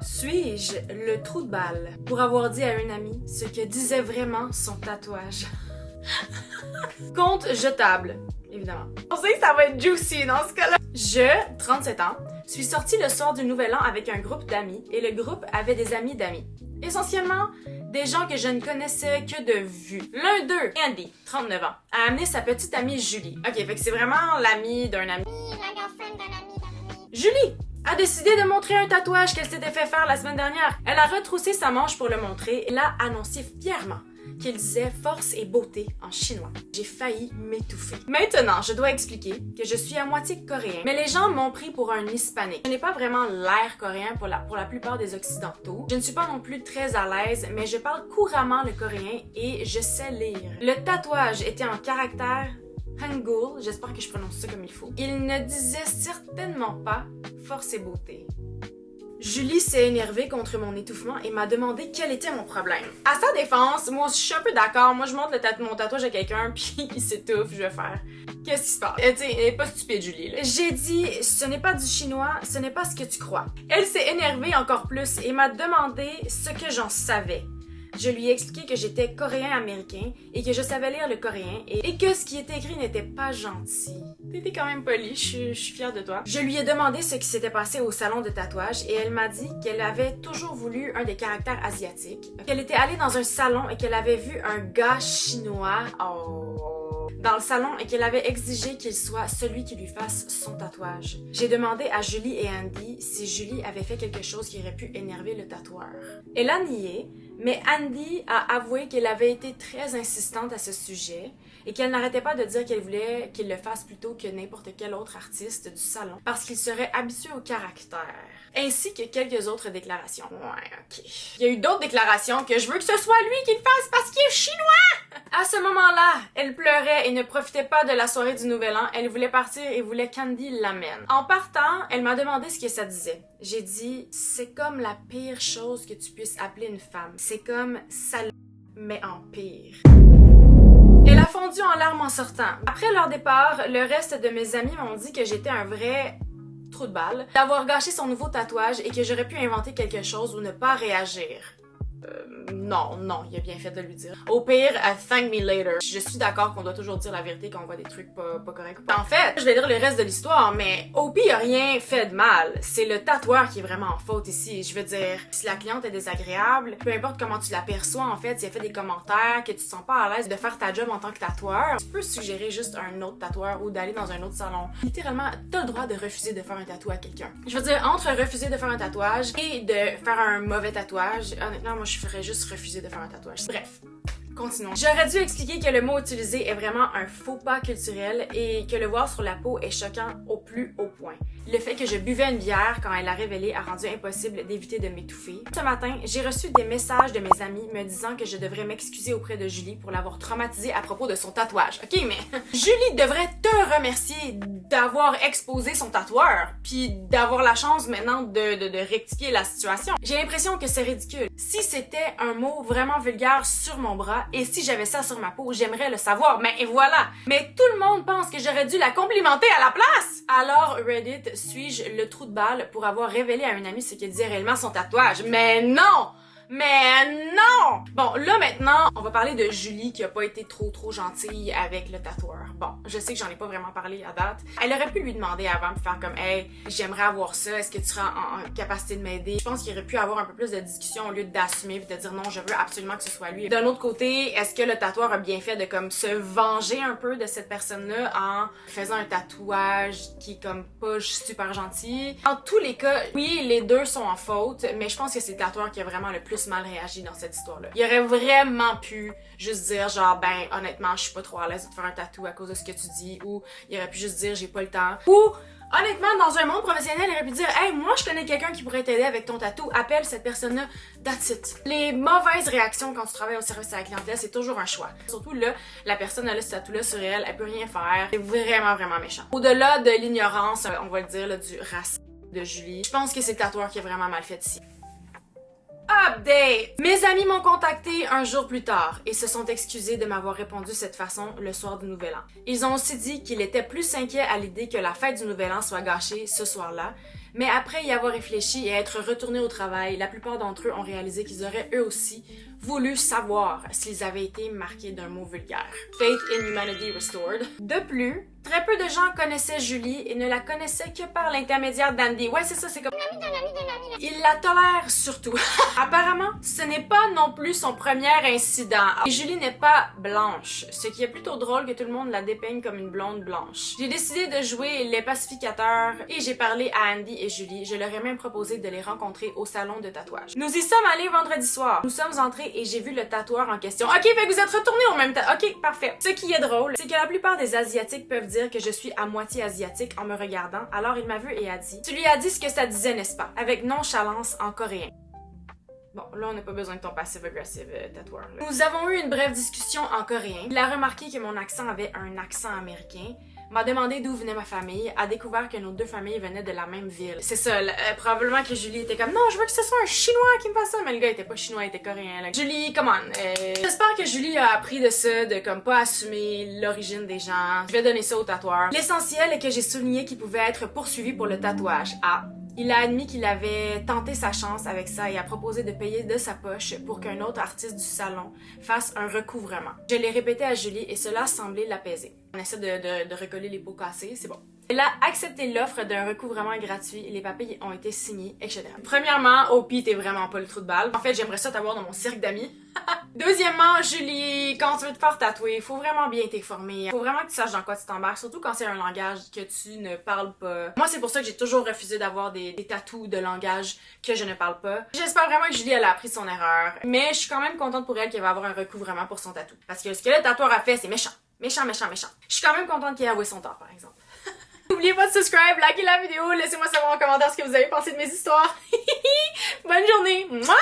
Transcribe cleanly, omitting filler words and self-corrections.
Suis-je le trou de balle pour avoir dit à une amie ce que disait vraiment son tatouage? Compte jetable, évidemment. On sait que ça va être juicy dans ce cas-là. Je, 37 ans, suis sortie le soir du Nouvel An avec un groupe d'amis et le groupe avait des amis d'amis. Essentiellement, des gens que je ne connaissais que de vue. L'un d'eux, Andy, 39 ans, a amené sa petite amie Julie. Ok, fait que c'est vraiment l'ami d'un ami. Julie a décidé de montrer un tatouage qu'elle s'était fait faire la semaine dernière. Elle a retroussé sa manche pour le montrer et l'a annoncé fièrement qu'il disait force et beauté en chinois. J'ai failli m'étouffer. Maintenant, je dois expliquer que je suis à moitié coréen, mais les gens m'ont pris pour un hispanique. Je n'ai pas vraiment l'air coréen pour la plupart des occidentaux. Je ne suis pas non plus très à l'aise, mais je parle couramment le coréen et je sais lire. Le tatouage était en caractère Hangul, j'espère que je prononce ça comme il faut. Il ne disait certainement pas force et beauté. Julie s'est énervée contre mon étouffement et m'a demandé quel était mon problème. À sa défense, moi je suis un peu d'accord, moi je montre mon tatouage à quelqu'un puis il s'étouffe, je vais faire. Qu'est-ce qui se passe? Elle est pas stupide Julie là. J'ai dit, ce n'est pas du chinois, ce n'est pas ce que tu crois. Elle s'est énervée encore plus et m'a demandé ce que j'en savais. Je lui ai expliqué que j'étais coréen-américain et que je savais lire le coréen et que ce qui était écrit n'était pas gentil. T'étais quand même poli, je suis fière de toi. Je lui ai demandé ce qui s'était passé au salon de tatouage et elle m'a dit qu'elle avait toujours voulu un des caractères asiatiques, qu'elle était allée dans un salon et qu'elle avait vu un gars chinois dans le salon et qu'elle avait exigé qu'il soit celui qui lui fasse son tatouage. J'ai demandé à Julie et Andy si Julie avait fait quelque chose qui aurait pu énerver le tatoueur. Elle a nié, mais Andy a avoué qu'elle avait été très insistante à ce sujet et qu'elle n'arrêtait pas de dire qu'elle voulait qu'il le fasse plutôt que n'importe quel autre artiste du salon parce qu'il serait habitué au caractère. Ainsi que quelques autres déclarations. Ouais, ok. Il y a eu d'autres déclarations que je veux que ce soit lui qui le fasse parce qu'il est chinois! À ce moment-là, elle pleurait et ne profitait pas de la soirée du Nouvel An. Elle voulait partir et voulait qu'Andy l'amène. En partant, elle m'a demandé ce que ça disait. J'ai dit, c'est comme la pire chose que tu puisses appeler une femme. C'est comme sale, mais en pire. Elle a fondu en larmes en sortant. Après leur départ, le reste de mes amis m'ont dit que j'étais un vrai trou de balle, d'avoir gâché son nouveau tatouage et que j'aurais pu inventer quelque chose ou ne pas réagir. Non, il a bien fait de lui dire. Au pire, thank me later. Je suis d'accord qu'on doit toujours dire la vérité quand on voit des trucs pas corrects. En fait, je vais dire le reste de l'histoire, mais OP a rien fait de mal. C'est le tatoueur qui est vraiment en faute ici. Je veux dire, si la cliente est désagréable, peu importe comment tu l'aperçois, en fait, si elle fait des commentaires, que tu te sens pas à l'aise de faire ta job en tant que tatoueur, tu peux suggérer juste un autre tatoueur ou d'aller dans un autre salon. Littéralement, t'as le droit de refuser de faire un tatou à quelqu'un. Je veux dire, entre refuser de faire un tatouage et de faire un mauvais tatouage, honnêtement, moi, je ferais juste refuser de faire un tatouage. Bref. Continuons. J'aurais dû expliquer que le mot utilisé est vraiment un faux pas culturel et que le voir sur la peau est choquant au plus haut point. Le fait que je buvais une bière quand elle l'a révélé a rendu impossible d'éviter de m'étouffer. Ce matin, j'ai reçu des messages de mes amis me disant que je devrais m'excuser auprès de Julie pour l'avoir traumatisée à propos de son tatouage. Ok, mais Julie devrait te remercier d'avoir exposé son tatoueur puis d'avoir la chance maintenant de rectifier la situation. J'ai l'impression que c'est ridicule. Si c'était un mot vraiment vulgaire sur mon bras et si j'avais ça sur ma peau, j'aimerais le savoir. Mais voilà. Mais tout le monde pense que j'aurais dû la complimenter à la place. Alors Reddit, suis-je le trou de balle pour avoir révélé à une amie ce que disait réellement son tatouage? Mais non! Mais non! Bon, là maintenant, on va parler de Julie qui a pas été trop gentille avec le tatoueur. Bon, je sais que j'en ai pas vraiment parlé à date. Elle aurait pu lui demander avant de faire comme « Hey, j'aimerais avoir ça, est-ce que tu seras en capacité de m'aider? » Je pense qu'il aurait pu avoir un peu plus de discussion au lieu d'assumer et de dire « Non, je veux absolument que ce soit lui. » D'un autre côté, est-ce que le tatoueur a bien fait de comme se venger un peu de cette personne-là en faisant un tatouage qui est comme pas super gentil? En tous les cas, oui, les deux sont en faute, mais je pense que c'est le tatoueur qui a vraiment le plus mal réagi dans cette histoire-là. Il aurait vraiment pu juste dire genre ben honnêtement je suis pas trop à l'aise de te faire un tatou à cause de ce que tu dis, ou il aurait pu juste dire j'ai pas le temps, ou honnêtement dans un monde professionnel il aurait pu dire hey moi je connais quelqu'un qui pourrait t'aider avec ton tatou, appelle cette personne-là, that's it. Les mauvaises réactions quand tu travailles au service à la clientèle c'est toujours un choix. Surtout là, la personne a ce tatou-là sur elle, elle peut rien faire, c'est vraiment méchant. Au-delà de l'ignorance, on va le dire là, du racisme de Julie, je pense que c'est le tatoueur qui est vraiment mal fait ici. Update! Mes amis m'ont contacté un jour plus tard et se sont excusés de m'avoir répondu de cette façon le soir du Nouvel An. Ils ont aussi dit qu'ils étaient plus inquiets à l'idée que la fête du Nouvel An soit gâchée ce soir-là, Mais après y avoir réfléchi et être retournés au travail, la plupart d'entre eux ont réalisé qu'ils auraient eux aussi voulu savoir s'ils avaient été marqués d'un mot vulgaire. Faith in humanity restored. De plus, très peu de gens connaissaient Julie et ne la connaissaient que par l'intermédiaire d'Andy. Ouais, c'est ça, c'est comme... Il la tolère surtout. Apparemment, ce n'est pas non plus son premier incident. Et Julie n'est pas blanche, ce qui est plutôt drôle que tout le monde la dépeigne comme une blonde blanche. J'ai décidé de jouer les pacificateurs et j'ai parlé à Andy et Julie. Je leur ai même proposé de les rencontrer au salon de tatouage. Nous y sommes allés vendredi soir. Nous sommes entrés et j'ai vu le tatoueur en question. Ok, fait que vous êtes retournés au même temps. Ok, parfait. Ce qui est drôle, c'est que la plupart des Asiatiques peuvent dire que je suis à moitié asiatique en me regardant. Alors il m'a vu et a dit: tu lui as dit ce que ça disait, n'est-ce pas? Avec nonchalance en coréen. Bon, là, on n'a pas besoin de ton passive-aggressive tatoueur. Là. Nous avons eu une brève discussion en coréen. Il a remarqué que mon accent avait un accent américain, m'a demandé d'où venait ma famille, a découvert que nos deux familles venaient de la même ville. C'est ça, probablement que Julie était comme « Non, je veux que ce soit un Chinois qui me fasse ça! » Mais le gars était pas Chinois, il était coréen. Là. Julie, come on! J'espère que Julie a appris de ça, de comme pas assumer l'origine des gens. Je vais donner ça au tatoueur. L'essentiel est que j'ai souligné qu'il pouvait être poursuivi pour le tatouage. Il a admis qu'il avait tenté sa chance avec ça et a proposé de payer de sa poche pour qu'un autre artiste du salon fasse un recouvrement. Je l'ai répété à Julie et cela semblait l'apaiser. On essaie de recoller les pots cassés, c'est bon. Elle a accepté l'offre d'un recouvrement gratuit, les papiers ont été signés, etc. Premièrement, Opie, t'es vraiment pas le trou de balle. En fait, j'aimerais ça t'avoir dans mon cirque d'amis. Deuxièmement, Julie, quand tu veux te faire tatouer, faut vraiment bien t'informer. Faut vraiment que tu saches dans quoi tu t'embarques, surtout quand c'est un langage que tu ne parles pas. Moi, c'est pour ça que j'ai toujours refusé d'avoir des tatous de langage que je ne parle pas. J'espère vraiment que Julie, elle a appris son erreur. Mais je suis quand même contente pour elle qu'elle va avoir un recouvrement pour son tatou. Parce que ce que le tatoueur a fait, c'est méchant. Méchant, méchant, méchant. Je suis quand même contente qu'elle ait avoué son tort, par exemple. N'oubliez pas de subscribe, likez la vidéo, laissez-moi savoir en commentaire ce que vous avez pensé de mes histoires. Bonne journée! Mouah!